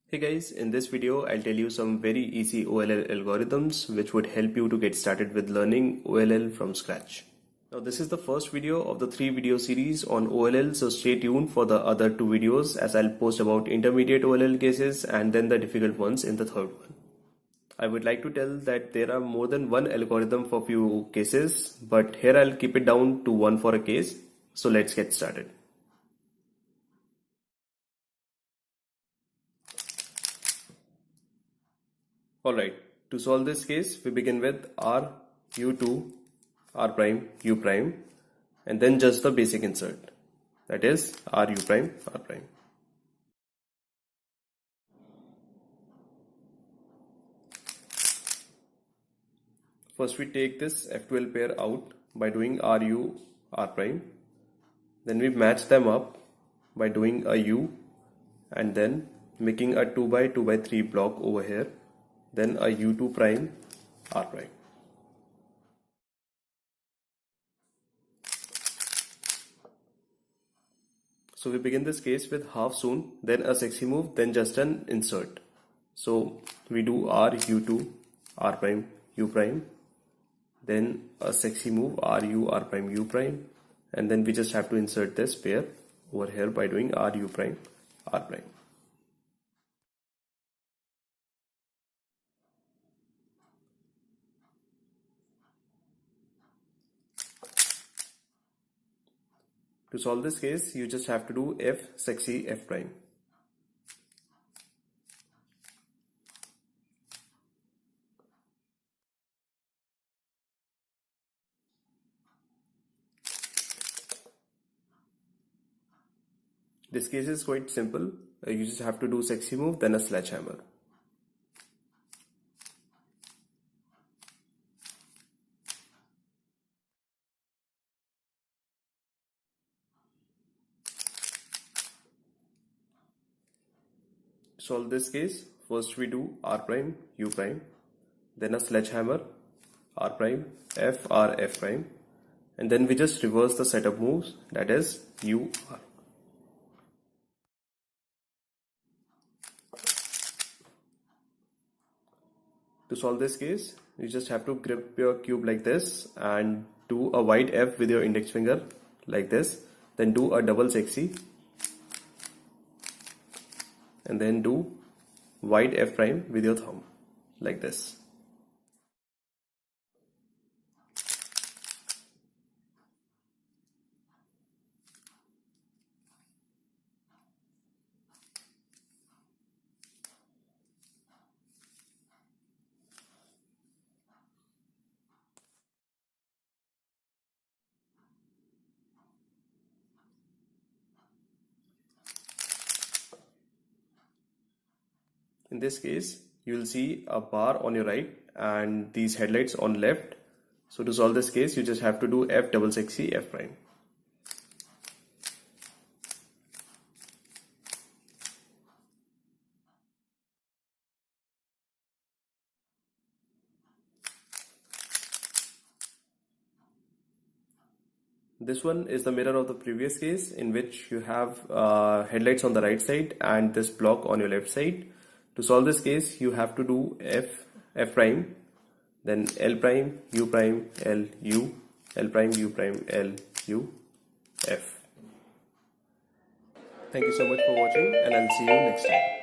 Hey guys, in this video I'll tell you some very easy OLL algorithms which would help you to get started with learning OLL from scratch. Now this is the first video of the 3 video series on OLL, so stay tuned for the other 2 videos as I'll post about intermediate OLL cases and then the difficult ones in the third one. I would like to tell that there are more than one algorithm for few cases, but here I'll keep it down to one for a case. So let's get started. Alright, to solve this case, we begin with R, U2, R prime, U prime, and then just the basic insert. That is R, U prime, R prime. First we take this F12 pair out by doing RU, R prime. Then we match them up by doing a U and then making a 2 by 2 by 3 block over here. Then a U2 prime, R prime. So we begin this case with half soon, then a sexy move, then just an insert. So we do R, U2, R prime, U prime, then a sexy move, RU, R prime, U prime, and then we just have to insert this pair over here by doing RU prime, R prime. To solve this case, you just have to do F sexy F prime. This case is quite simple. You just have to do sexy move, then a sledgehammer. To solve this case, first we do R prime, U prime, then a sledgehammer, R prime, F, R, F prime, and then we just reverse the setup moves, that is U, R. To solve this case, you just have to grip your cube like this and do a wide F with your index finger like this, then do a double sexy, and then do wide F prime with your thumb like this. In this case, you will see a bar on your right and these headlights on left. So to solve this case, you just have to do F double sexy F prime. This one is the mirror of the previous case in which you have headlights on the right side and this block on your left side. To solve this case, you have to do F prime, then L prime, U prime, L, U, L prime, U prime, L, U, F. Thank you so much for watching and I'll see you next time.